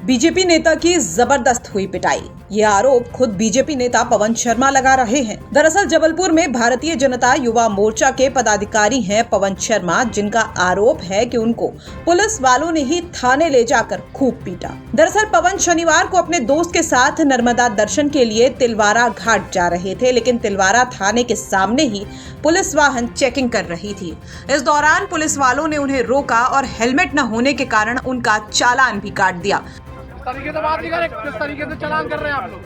BJP नेता की जबरदस्त हुई पिटाई। ये आरोप खुद बीजेपी नेता पवन शर्मा लगा रहे हैं। दरअसल जबलपुर में भारतीय जनता युवा मोर्चा के पदाधिकारी हैं पवन शर्मा, जिनका आरोप है कि उनको पुलिस वालों ने ही थाने ले जाकर खूब पीटा। दरअसल पवन शनिवार को अपने दोस्त के साथ नर्मदा दर्शन के लिए तिलवारा घाट जा रहे थे, लेकिन तिलवारा थाने के सामने ही पुलिस वाहन चेकिंग कर रही थी। इस दौरान पुलिस वालों ने उन्हें रोका और हेलमेट न होने के कारण उनका चालान भी काट दिया। तरीके से बात नहीं करें, किस तरीके से चालान कर रहे हैं आप लोग?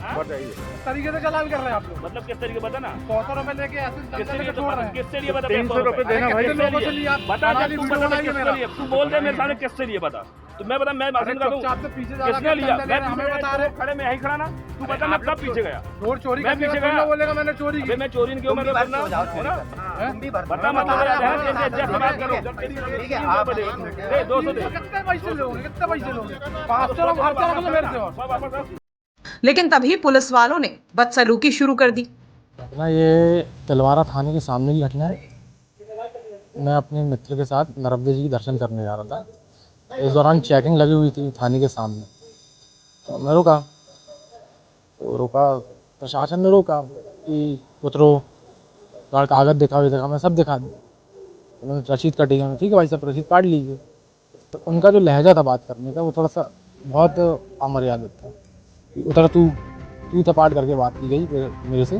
किस तरीके से चालान कर रहे हैं आप लोग? मतलब किस तरीके बता ना। 100 रुपए लेके ऐसे छोड़ रहे हैं। किससे लिए बता? 300 रुपए देना भाई। लोगों से लिया बता ना, तू बता किससे लिए? तू बोल दे मेरे सामने किससे लिए बता। तो मैं बता, मैं भाषण कर दूं। किसने लिया? मैं हमें बता रहे खड़े में यहीं खड़ा ना। तू बता मैं कब पीछे गया? रोड चोरी मैं पीछे गया, बोलेगा मैंने चोरी की। मैं चोरी नहीं किया, मैं करना है ना। बता मतलब जैसे बात करो। ठीक है आप दे 200 दे। कितने पैसे लोगे? कितने पैसे लोगे? 500 लोग खर्चा रखो मेरे से। लेकिन तभी पुलिस वालों ने बदसलूकी शुरू कर दी। घटना ये तिलवारा थाने के सामने की घटना है। मैं अपने मित्र के साथ नर्मदा जी की दर्शन करने जा रहा था। इस दौरान चेकिंग लगी हुई थी थाने के सामने, तो मैं रुका, प्रशासन ने रोका कि उतरो, कागज दिखा, मैं सब दिखा दी। उन्होंने रसीद कटेगा, ठीक है भाई साहब रसीद काट लीजिए। तो उनका जो लहजा था बात करने का वो थोड़ा सा बहुत अमर्यादित था। उतर तू तपाट करके बात की गई मेरे से।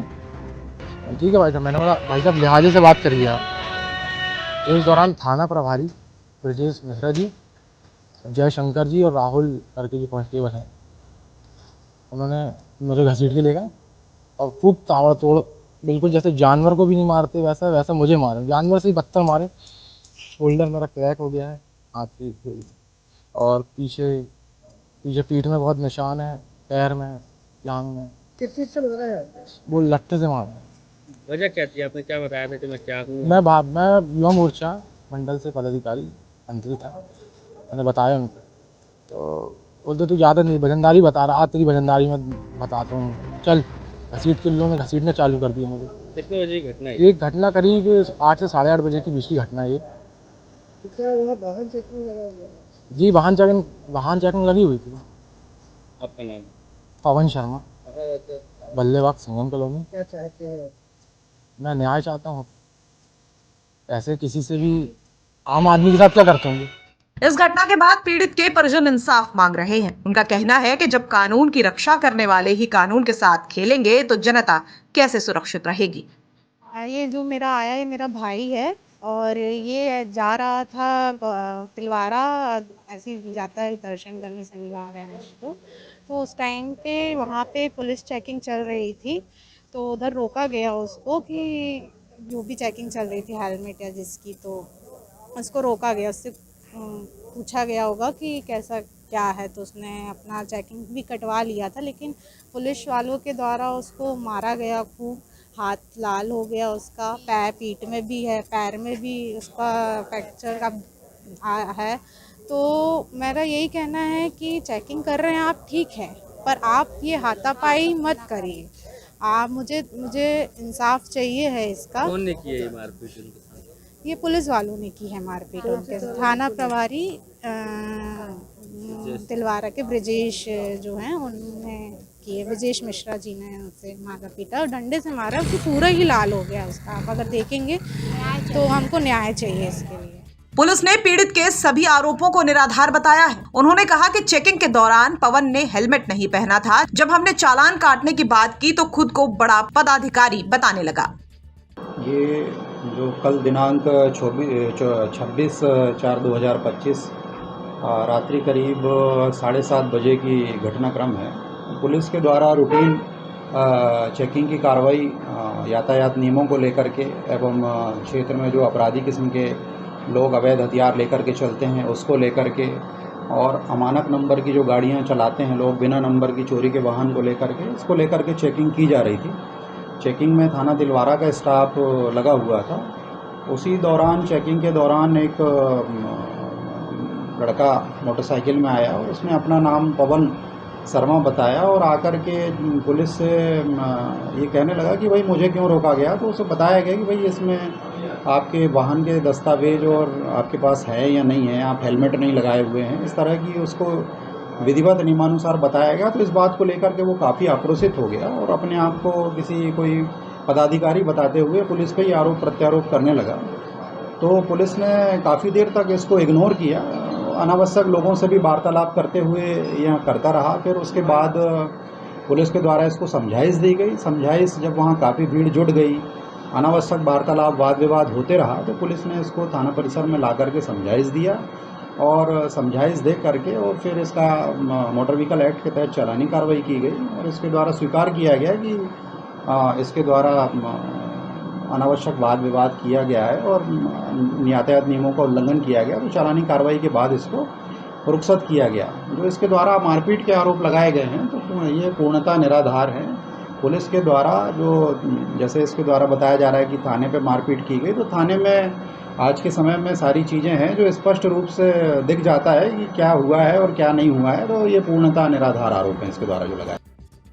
ठीक है भाई साहब, मैंने बोला भाई साहब लिहाजे से बात करिए आप। इस दौरान थाना प्रभारी ब्रजेश मिश्रा जी, जयशंकर जी और राहुल करके जो कांस्टेबल हैं, उन्होंने मुझे घसीट के ले गए और खूब ताबड़तोड़, बिल्कुल जैसे जानवर को भी नहीं मारते वैसा मुझे मारे। जानवर से ही बदतर मारे। शोल्डर मेरा क्रैक हो गया है, हाथ पे, और पीछे पीठ में बहुत निशान है, पैर में, जांघ में। किस चीज से लग रहा है? वो लट्ठे से मारा। वजह क्या थी? आपने क्या बताया था? मैं क्या हूँ? मैं युवा मोर्चा मंडल से पदाधिकारी मंत्री था। मैंने बताया उनको, तो बोलते तू ज़्यादा नहीं वजनदारी बता रहा, तेरी वजनदारी में बताता हूँ, चल घसीट के लोगों ने घसीटने चालू कर दिया मुझे। कितने बजे की घटना है? एक घटना करीब 8 से 8:30 बजे के बीच की घटना है ये। वाहन चेकिंग लगा हुआ? जी वाहन चेकिंग लगी हुई थी। आपका नाम? पवन शर्मा, बल्लेबाग संगम कॉलोनी। क्या चाहते हैं? मैं न्याय चाहता हूँ। ऐसे किसी से भी आम आदमी के साथ क्या करते होंगे। इस घटना के बाद पीड़ित के परिजन इंसाफ मांग रहे हैं। उनका कहना है कि जब कानून की रक्षा करने वाले ही कानून के साथ खेलेंगे तो जनता कैसे सुरक्षित रहेगी। ये जो मेरा आया है मेरा भाई है, और ये जा रहा था तिलवारा, ऐसे ही जाता है दर्शन करने शनिवार है तो उस टाइम पे वहाँ पे पुलिस चेकिंग चल रही थी, तो उधर रोका गया उसको कि जो भी चेकिंग चल रही थी हेलमेट या जिसकी, तो उसको रोका गया। उससे पूछा गया होगा कि कैसा क्या है, तो उसने अपना चेकिंग भी कटवा लिया था, लेकिन पुलिस वालों के द्वारा उसको मारा गया खूब। हाथ लाल हो गया उसका, पीठ में भी है, पैर में भी उसका फ्रैक्चर का है। तो मेरा यही कहना है कि चेकिंग कर रहे हैं आप, ठीक है, पर आप ये हाथापाई मत करिए। आप मुझे इंसाफ चाहिए है इसका। कौन ने किया ये मारपीट उनके साथ? ये पुलिस वालों ने की है मारपीट उनके साथ। थाना प्रभारी तिलवारा के ब्रजेश जो हैं उन्होंने की है। ब्रजेश मिश्रा जी ने उनसे मारा पीटा और डंडे से मारा, उसको पूरा ही लाल हो गया उसका। आप अगर देखेंगे तो हमको न्याय चाहिए इसके लिए। पुलिस ने पीड़ित के सभी आरोपों को निराधार बताया है। उन्होंने कहा कि चेकिंग के दौरान पवन ने हेलमेट नहीं पहना था। जब हमने चालान काटने की बात की तो खुद को बड़ा पदाधिकारी बताने लगा। ये जो कल दिनांक 26/4/2025 रात्रि करीब 7:30 बजे की घटनाक्रम है। पुलिस के द्वारा रूटीन चेकिंग की कार्रवाई यातायात नियमों को लेकर के एवं क्षेत्र में जो अपराधी किस्म के लोग अवैध हथियार लेकर के चलते हैं उसको लेकर के, और अमानक नंबर की जो गाड़ियां चलाते हैं लोग बिना नंबर की चोरी के वाहन को लेकर के, इसको लेकर के चेकिंग की जा रही थी। चेकिंग में थाना तिलवारा का स्टाफ लगा हुआ था। उसी दौरान चेकिंग के दौरान एक लड़का मोटरसाइकिल में आया और उसने अपना नाम पवन शर्मा बताया और आकर के पुलिस से ये कहने लगा कि भाई मुझे क्यों रोका गया। तो उसे बताया गया कि भाई इसमें आपके वाहन के दस्तावेज और आपके पास है या नहीं है, आप हेलमेट नहीं लगाए हुए हैं, इस तरह की उसको विधिवत नियमानुसार बताया गया। तो इस बात को लेकर के वो काफ़ी आक्रोशित हो गया और अपने आप को कोई पदाधिकारी बताते हुए पुलिस पे ही आरोप प्रत्यारोप करने लगा। तो पुलिस ने काफ़ी देर तक इसको इग्नोर किया, अनावश्यक लोगों से भी वार्तालाप करते हुए यह करता रहा। फिर उसके बाद पुलिस के द्वारा इसको समझाइश दी गई। समझाइश जब वहाँ काफ़ी भीड़ जुट गई, अनावश्यक वार्तालाप वाद विवाद होते रहा, तो पुलिस ने इसको थाना परिसर में ला करके समझाइश दिया और समझाइश दे करके और फिर इसका मोटर व्हीकल एक्ट के तहत चालानी कार्रवाई की गई और इसके द्वारा स्वीकार किया गया कि इसके द्वारा अनावश्यक वाद विवाद किया गया है और यातायात नियमों का उल्लंघन किया गया। तो चालानी कार्रवाई के बाद इसको रुखसत किया गया। जो इसके द्वारा मारपीट के आरोप लगाए गए हैं तो ये पूर्णतः निराधार है। पुलिस के द्वारा जैसे इसके द्वारा बताया जा रहा है कि थाने पे मारपीट की गई, तो थाने में आज के समय में सारी चीज़ें हैं जो स्पष्ट रूप से दिख जाता है कि क्या हुआ है और क्या नहीं हुआ है। तो ये पूर्णतः निराधार आरोप है इसके द्वारा जो लगाया।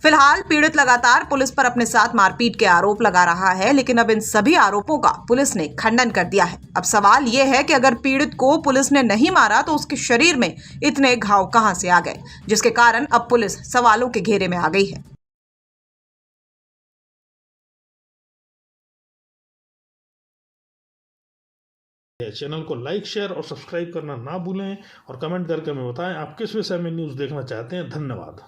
फिलहाल पीड़ित लगातार पुलिस पर अपने साथ मारपीट के आरोप लगा रहा है, लेकिन अब इन सभी आरोपों का पुलिस ने खंडन कर दिया है। अब सवाल ये है कि अगर पीड़ित को पुलिस ने नहीं मारा तो उसके शरीर में इतने घाव कहां से आ गए, जिसके कारण अब पुलिस सवालों के घेरे में आ गई है। चैनल को लाइक, शेयर और सब्सक्राइब करना ना भूलें और कमेंट करके हमें बताएं आप किस विषय में न्यूज़ देखना चाहते हैं। धन्यवाद।